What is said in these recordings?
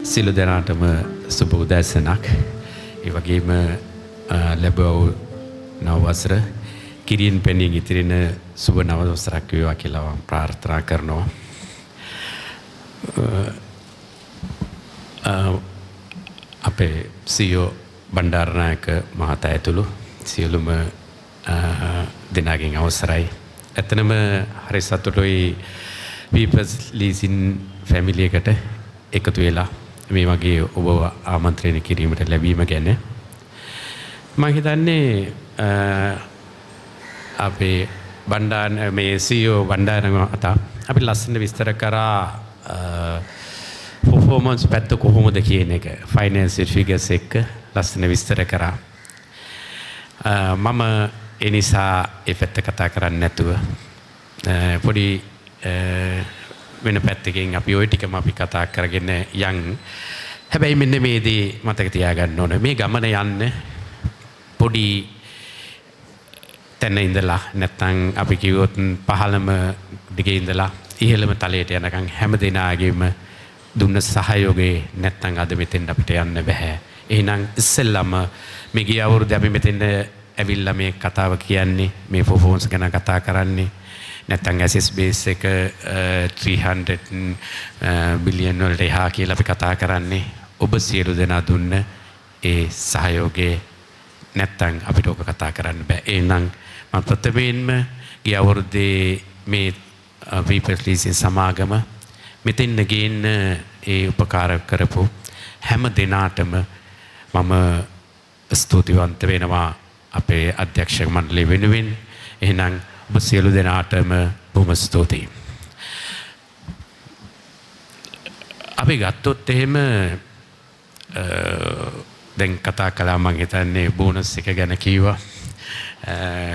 සියලු දෙනාටම සුබ උදෑසනක්. ඒ වගේම ලැබුව නව වසර කිරියෙන් පෙනී ඉතිරෙන සුබ නව වසරක් වේවා කියලා මම ප්‍රාර්ථනා කරනවා. අපේ CEO බණ්ඩාරනායක මහතා ඇතුළු සියලුම දෙනාගෙන් අවසරයි. ඇත්තනම හරි සතුටුයි People's Leasing ෆැමිලි එකට එකතු වෙලා මේ වගේ ඔබ ආමන්ත්‍රණය කිරීමට ලැබීම ගැන. මම හිතන්නේ අපේ මේ CEO බණ්ඩාරනායක අපි ලස්සන විස්තර කරා performance පැත්ත කොහොමද කියන එක financial figures එක්ක ලස්සන විස්තර කරා. මම ඒ නිසා ඒ පැත්ත කතා කරන්නේ නැතුව පොඩි වෙන පැත්තකින් අපි ওই ටිකම අපි කතා කරගෙන යන්. හැබැයි මෙන්න මේදී මතක තියාගන්න ඕන මේ ගමන යන්න පොඩි තැන ඉඳලා නැත්නම් අපි කිව්වොත් පහළම දිගේ ඉඳලා ඉහළම තලයට යනකම් හැම දිනාගෙම දුන්න සහයෝගේ නැත්නම් අද මෙතෙන් අපිට යන්න බෑ. එහෙනම් ඉස්සෙල්ලාම මේ ගිය අවුරුද්දේ අපි මෙතෙන් ඇවිල්ලා මේ කතාව කියන්නේ මේ performance ගැන කතා කරන්නේ නැත්නම් ඇසස් බේස් එක 300 බිලියන් වලට එහා කියලා අපි කතා කරන්නේ ඔබ සියලු දෙනා දුන්න ඒ සහයෝගේ නැත්නම් අපිට ඔක කතා කරන්න බෑ. එහෙනම් මම ප්‍රථමයෙන්ම ගිය අවුරුද්දේ මේ People's Leasing සමාගම මෙතෙන් ගේන්න ඒ උපකාර කරපු හැම දිනාටම මම ස්තුතිවන්ත වෙනවා අපේ අධ්‍යක්ෂක මණ්ඩලය වෙනුවෙන්. එහෙනම් ඔබ සියලු දෙනාටම බොහොම ස්තුතියි. අපි ගත්තොත් එහෙම දැන් කතා කළා මම හිතන්නේ බෝනස් එක ගැන කිව්වා.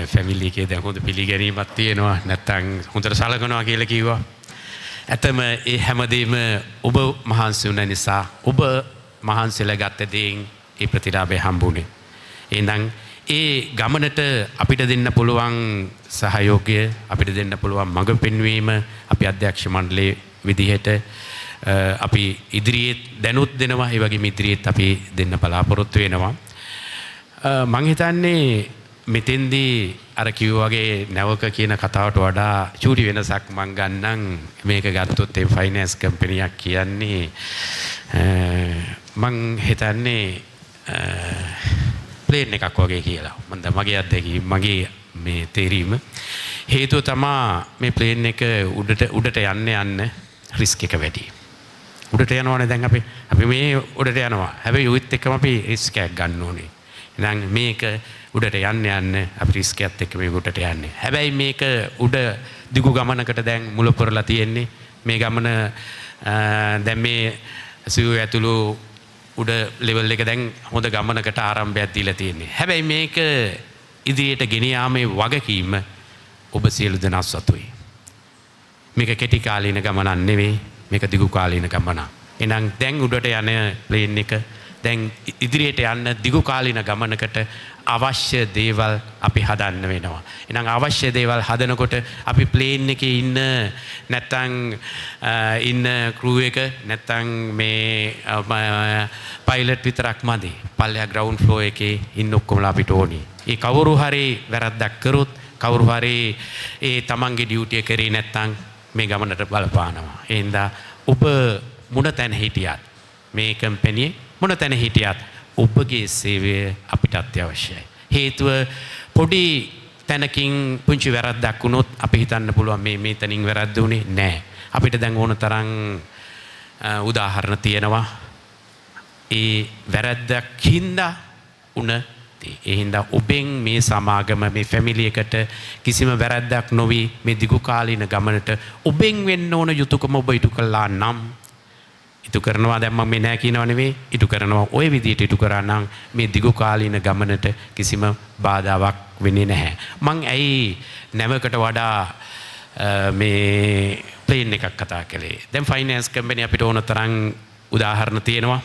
ෆැමිලි එකේ දැන් හොඳ පිළිගැනීමක් තියෙනවා නැත්නම් හොඳට සලකනවා කියලා කිව්වා. ඇතම ඒ හැමදේම ඔබ මහන්සි වුණ නිසා ඔබ මහන්සිලා ගත්ත දේෙන් ඒ ප්‍රතිලාභය හම්බුනේ. එහෙනම් ඒ ගමනට අපිට දෙන්න පුළුවන් සහයෝගය අපිට දෙන්න පුළුවන් මඟ පෙන්වීම අපි අධ්‍යක්ෂ මණ්ඩලයේ විදිහට අපි ඉදිරියේ දැනුත් දෙනවා. ඒ වගේම ඉදිරියේත් අපි දෙන්න බලාපොරොත්තු වෙනවා. මම හිතන්නේ මෙතෙන්දී අර කිව්වා වගේ නැවක කියන කතාවට වඩා චූටි වෙනසක් මම ගන්නම්. මේක ගත්තොත් ඒ ෆයිනෑන්ස් කම්පැනියක් කියන්නේ මම හිතන්නේ ප්ලේන් එකක් වගේ කියලා. මම දැන් මගේ අත්දැකීම මගේ මේ තේරීම හේතුව තමයි මේ ප්ලේන් එක උඩට යන්න රිස්ක් එක වැඩි. උඩට යනවානේ දැන් අපි මේ උඩට යනවා. හැබැයි උවිත් එක්කම අපි රිස්ක් එකක් ගන්න ඕනේ. එහෙනම් මේක උඩට යන්න අපි රිස්ක් එකත් එක්ක මේ උඩට යන්නේ. හැබැයි මේක උඩ දිගු ගමනකට දැන් මුල පුරලා තියෙන්නේ. මේ ගමන දැන් මේ සිව් ඇතුළු උඩ ලෙවල් එක දැන් හොඳ ගමනකට ආරම්භයක් දීලා තියෙන්නේ. හැබැයි මේක ඉදිරියට ගෙන යාමේ වගකීම ඔබ සියලු දෙනා සතුයි. මේක කෙටි කාලීන ගමනක් නෙවෙයි. මේක දිගු කාලීන ගමනක්. එහෙනම් දැන් උඩට යන ප්ලේන් එක දැන් ඉදිරියට යන්න දිගු කාලීන ගමනකට අවශ්‍ය දේවල් අපි හදන්න වෙනවා. එහෙනම් අවශ්‍ය දේවල් හදනකොට අපි ප්ලේන් එකේ ඉන්න නැත්තම් ඉන්න ක්‍රූ එක නැත්තම් මේ පයිලට් විතරක් මදි. පල්ලෙහා ග්‍රවුන්ඩ් ෆ්ලෝ එකේ ඉන්න ඔක්කොමලා අපිට ඕනි. ඒ කවුරු හරි වැරද්දක් කරොත් කවුරු හරි ඒ තමන්ගේ ඩියුටි එක කරේ නැත්තම් මේ ගමනට බලපානවා. ඒ හින්දා ඔබ මොන තැන හිටියත් මේ කම්පැනියේ මොන තැන හිටියත් ඔබගේ සේවය අපිට අත්‍යවශ්‍යයි. හේතුව පොඩි තැනකින් පුංචි වැරද්දක් වුණොත් අපි හිතන්න පුළුවන් මේ තැනින් වැරද්ද උනේ නැහැ. අපිට දැන් ඕන තරම් උදාහරණ තියෙනවා. ඒ වැරද්දක් හින්දා උන ඒ හින්දා ඔබෙන් මේ සමාගම මේ ෆැමිලි එකට කිසිම වැරද්දක් නොවි මේ දිගු කාලීන ගමනට ඔබෙන් වෙන්න ඕන යුතුයකම ඔබ ඉටු කළා නම් ඉටු කරනවා. දැන් මම මේ නෑ කියනව නෙවෙයි. ඉටු කරනවා ওই විදිහට ඉටු කරා නම් මේ දිගු කාලීන ගමනට කිසිම බාධාවක් වෙන්නේ නැහැ. මං ඇයි නැවකට වඩා මේ ප්ලේන් එකක් කතා කළේ. දැන් ෆයිනෑන්ස් කම්පැනි අපිට ඕන තරම් උදාහරණ තියෙනවා.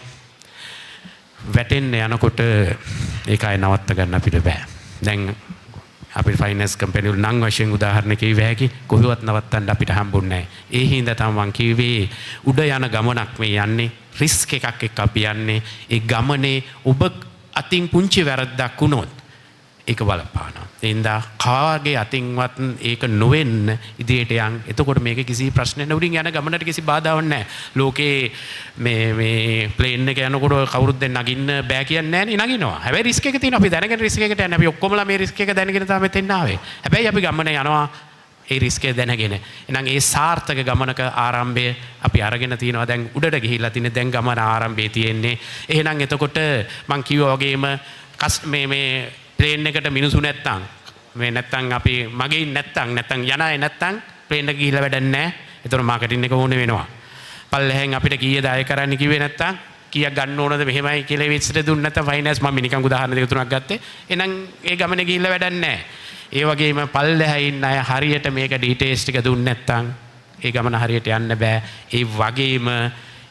වැටෙන්න යනකොට ඒක අය නවත්ත ගන්න අපිට බෑ. දැන් අපේ ෆයිනෑන්ස් කම්පැනි වල නම් වශයෙන් උදාහරණ කිව්ව හැකි කොහෙවත් නවත්තන්න අපිට හම්බුන්නේ නැහැ. ඒ හින්දා තමයි මං කිව්වේ උඩ යන ගමනක් මේ යන්නේ රිස්ක් එකක් එක්ක අපි යන්නේ. ඒ ගමනේ ඔබ අතින් පුංචි වැරද්දක් වුණොත් ඒක බලපානවා. ඒ හින්දා කාගේ අතින්වත් ඒක නොවෙන්න ඉදිරියට යන්. එතකොට මේක කිසි ප්‍රශ්නයක් නැවුරින් යන ගමනට කිසි බාධාවක් නැහැ. ලෝකේ මේ ප්ලේන් එක යනකොට කවුරුත් දැන් නගින්න බෑ කියන්නේ නැහැ නේ නගිනවා. හැබැයි රිස්ක් එක තියෙනවා. අපි දැනගෙන රිස්ක් එකට යන්නේ. අපි ඔක්කොමලා මේ රිස්ක් එක දැනගෙන තමයි මෙතෙන් ආවේ. හැබැයි අපි ගමනේ යනවා ඒ රිස්ක් එක දැනගෙන. එහෙනම් ඒ සාර්ථක ගමනක ආරම්භය අපි අරගෙන තිනවා. දැන් උඩට ගිහිල්ලා තින්නේ දැන් ගමන ආරම්භයේ තියෙන්නේ. එහෙනම් එතකොට මං කිව්වා වගේම මේ ප්ලේන් එකට මිනිසු නැත්තම් මේ නැත්තම් අපි මගේ නැත්තම් යන අය නැත්තම් ප්ලේන් එක ගිහිල්ලා වැඩක් නැහැ. ඒතර මාකටිං එක ඕනේ වෙනවා. පල්ලෙහෙන් අපිට කීයද අය කරන්න කිව්වේ නැත්තම් කීයක් ගන්න ඕනද මෙහෙමයි කියලා වෙච්චට දුන්න නැත්තම් ෆයිනෑන්ස් මම නිකන් උදාහරණ දෙක තුනක් ගත්තේ. එහෙනම් ඒ ගමනේ ගිහිල්ලා වැඩක් නැහැ. ඒ වගේම පල්ලෙහා ඉන්න අය හරියට මේක ඩීටේල්ස් ටික දුන්නේ නැත්තම් ඒ ගමන හරියට යන්න බෑ. ඒ වගේම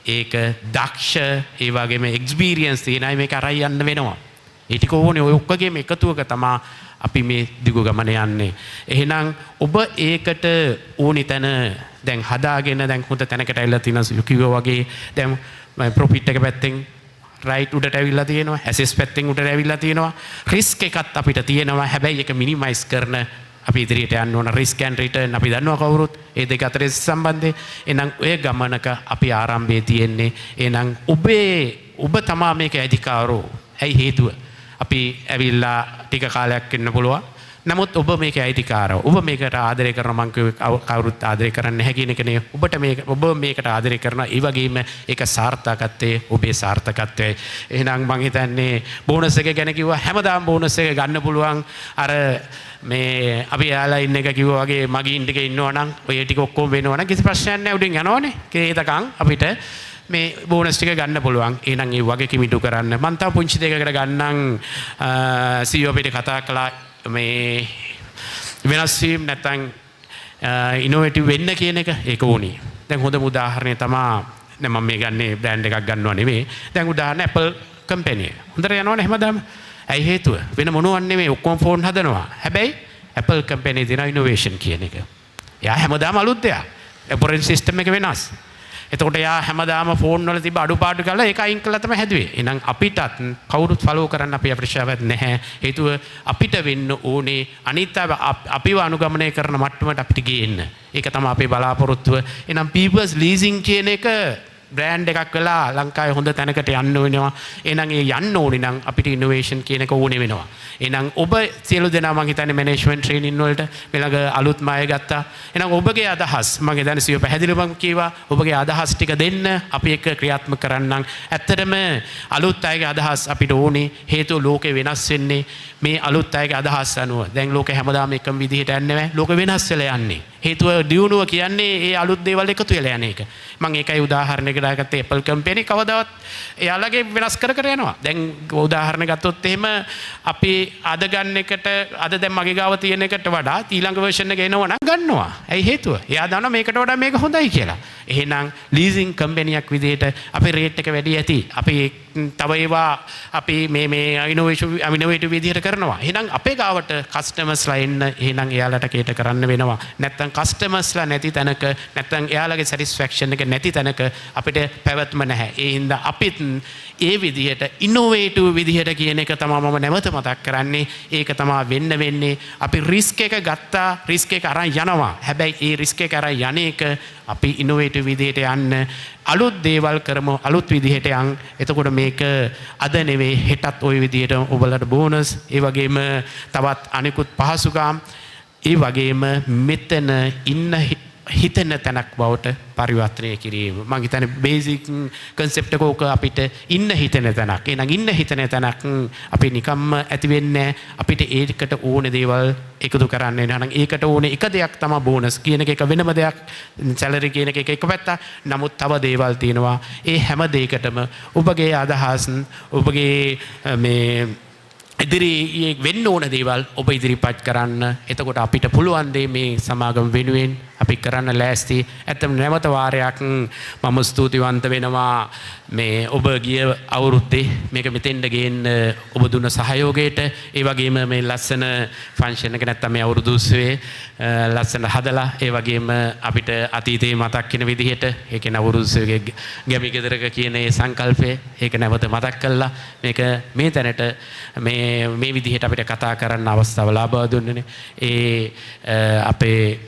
ඒක දක්ෂ ඒ වගේම එක්ස්පීරියන්ස් තියෙන අය මේක අරයි යන්න වෙනවා. ඒ ටික ඕනේ ඔය ඔක්කොගේම එකතුවක තමයි අපි මේ දිගු ගමන යන්නේ. එහෙනම් ඔබ ඒකට ඕනි තැන දැන් හදාගෙන දැන් හොඳ තැනකට ඇවිල්ලා තියෙනවා කිව්වා වගේ දැන් ප්‍රොෆිට් එක පැත්තෙන් රයිට් උඩට ඇවිල්ලා තියෙනවා ඇසෙස් පැත්තෙන් උඩට ඇවිල්ලා තියෙනවා රිස්ක් එකත් අපිට තියෙනවා. හැබැයි ඒක මිනිමයිස් කරන අපි ඉදිරියට යන්න ඕන රිස්ක් ඇන්ඩ් රිටර්න් අපි දන්නවා කවුරුත් ඒ දෙක අතර සම්බන්ධය. එහෙනම් ඔය ගමනක අපි ආරම්භයේ තියෙන්නේ. එහෙනම් ඔබ තමා මේක අධිකාරෝ. ඇයි හේතුව? අපි ඇවිල්ලා ටික කාලයක් ඉන්න පුළුවන්. නමුත් ඔබ මේක අයිතිකාරව. ඔබ මේකට ආදරය කරන මං කවුරුත් ආදරය කරන්නේ නැහැ කියන එකනේ. ඔබ මේකට ආදරය කරනවා. ඒ වගේම ඒක සාර්ථකත්වයේ ඔබේ සාර්ථකත්වයේ. එහෙනම් මං හිතන්නේ බෝනස් එක ගැන කිව්වා හැමදාම බෝනස් එක ගන්න පුළුවන්. අර මේ අපි යාලා ඉන්න එක කිව්වා වගේ මගින් ටික ඉන්නවා නම් ඔය ටික ඔක්කොම වෙනවා නම් කිසි ප්‍රශ්නයක් නැහැ. උඩින් යනවනේ. ඒකකම් අපිට මේ බෝනස් ටික ගන්න පුළුවන්. එහෙනම් ඒ වගේ කිමිඩු කරන්න. මම තව පුංචි දෙකකට ගන්නම් CEO අපිට කතා කළා මේ වෙනස් වීම නැත්නම් ඉනෝවේටිව් වෙන්න කියන එක ඒක ඕනේ. දැන් හොඳම උදාහරණය තමයි දැන් මම මේ ගන්නේ බ්‍රෑන්ඩ් එකක් ගන්නව නෙමෙයි. දැන් උදාහරණ Apple කම්පැනි. හොඳට යනවනේ හැමදාම. ඇයි හේතුව? වෙන මොනවත් නෙමෙයි ඔක්කොම ෆෝන් හදනවා. හැබැයි Apple කම්පැනි දෙන ඉනෝවේෂන් කියන එක. එයා හැමදාම අලුත් දෙයක්. ඔපරේටින් සිස්ටම් එක වෙනස්. එතකොට යා හැමදාම ෆෝන් වල තිබ්බ අඩුපාඩු කරලා ඒක අයින් කළා තමයි හැදුවේ. එහෙනම් අපිටත් කවුරුත් ෆලෝ කරන්න අපි අපේක්ෂාවක් නැහැ. හේතුව අපිට වෙන්න ඕනේ අනිත් අපිව අනුගමනය කරන මට්ටමට අපිට ගේන්න. ඒක තමයි අපේ බලාපොරොත්තුව. එහෙනම් people's leasing කියන එක බ්‍රෑන්ඩ් එකක් වෙලා ලංකාවේ හොඳ තැනකට යන්න වෙනවා. එහෙනම් ඒ යන්න ඕනේ නම් අපිට ඉනෝවේෂන් කියන එක ඕනේ වෙනවා. එහෙනම් ඔබ සියලු දෙනා මම හිතන්නේ මැනේජ්මන්ට් ට්‍රේනින් වලට මෙලඟ අලුත් මාය ගත්තා. එහෙනම් ඔබගේ අදහස් මම හිතන්නේ සියෝ පැහැදිලිව මම කියවා ඔබගේ අදහස් ටික දෙන්න අපි එක ක්‍රියාත්මක කරන්නම්. ඇත්තටම අලුත් අයගේ අදහස් අපිට ඕනේ. හේතුව ලෝකේ වෙනස් වෙන්නේ මේ අලුත් අයගේ අදහස් අනුව. දැන් ලෝකේ හැමදාම එකම විදිහට යන්නේ නැහැ. ලෝක වෙනස් වෙලා යන්නේ. හේතුව දියුණුව කියන්නේ ඒ අලුත් දේවල් එකතු වෙලා යන එක. මම ඒකයි උදාහරණයකට දාගත්තේ Apple කම්පැනි කවදාවත් එයාලගේ වෙනස් කර යනවා. දැන් උදාහරණ ගත්තොත් එහෙම අපි අද ගන්න එකට අද දැන් මගේ ගාව තියෙන එකට වඩා ඊළඟ version එක එනවා නම් ගන්නවා. ඇයි හේතුව? එයා දන්නවා මේකට වඩා මේක හොඳයි කියලා. එහෙනම් ලීසින් කම්පැනියක් විදිහට අපේ රේට් එක වැඩි ඇති. අපි තව ඒවා අපි මේ ඉනෝවේටිව් විදිහට කරනවා. එහෙනම් අපේ ගාවට කස්ටමර්ස්ලා එන්න එහෙනම් එයාලට කේට කරන්න වෙනවා. නැත්තම් කස්ටමර්ස්ලා නැති තැනක නැත්තම් එයාලගේ සැටිස්ෆැක්ෂන් එක නැති තැනක අපිට පැවැත්ම නැහැ. ඒ හින්දා අපිත් ඒ විදිහට ඉනෝවේටිව් විදිහට කියන එක තමයි මම නැවත මතක් කරන්නේ. ඒක තමයි වෙන්නේ. අපි රිස්ක් එක ගත්තා. රිස්ක් එක අරන් යනවා. හැබැයි ඒ රිස්ක් එක අරන් යන එක අපි ඉනෝවේටිව් විදිහට යන්න අලුත් දේවල් කරමු අලුත් විදිහට යන්. එතකොට මේක අද නෙවෙයි හෙටත් ওই විදිහට ඔබලට බෝනස් ඒ වගේම තවත් අනිකුත් පහසුකම් ඒ වගේම මෙතන ඉන්න හිතන තැනක් බවට පරිවර්තනය කිරීම. මම හිතන්නේ බේසික් concept එක ඕක අපිට ඉන්න හිතන තැනක්. එහෙනම් ඉන්න හිතන තැනක් අපි නිකම්ම ඇති වෙන්නේ අපිට ඒකට ඕනේ දේවල් එකතු කරන්න වෙනවා. නම් ඒකට ඕනේ එක දෙයක් තමයි බෝනස් කියන එක වෙනම දෙයක්. සැලරි කියන එක එක පැත්තක්. නමුත් තව දේවල් තියෙනවා. ඒ හැම දෙයකටම ඔබගේ අදහස් ඔබගේ මේ ඉදිරි වෙන්න ඕන දේවල් ඔබ ඉදිරිපත් කරන්න. එතකොට අපිට පුළුවන් දේ මේ සමාගම වෙනුවෙන් අපි කරන්න ලෑස්ති. ඇත්තම නැවත වාරයක් මම ස්තුතිවන්ත වෙනවා මේ ඔබ ගිය අවුරුද්දේ මේක මෙතෙන්ට ගේන්න ඔබ දුන්න සහයෝගයට. ඒ වගේම මේ ලස්සන ෆන්ක්ෂන් එක නැත්තම් මේ අවුරුදු උත්සවයේ ලස්සන හදලා ඒ වගේම අපිට අතීතේ මතක් වෙන විදිහට ඒ කියන්නේ අවුරුදු උත්සවයේ ගැමි ගෙදරක කියන ඒ සංකල්පය ඒක නැවත මතක් කළා. මේක මේ තැනට මේ විදිහට අපිට කතා කරන්න අවස්ථාව ලබා දුන්නනේ. අපේ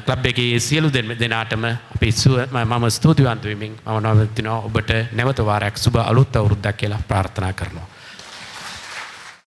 ක්ලබ් එකේ සියලු දෙනාටම මම ස්තුතිවන්ත වෙමින් මම නවතිනවා ඔබට නැවත වාරයක් සුබ අලුත් අවුරුද්දක් කියලා ප්‍රාර්ථනා කරනවා.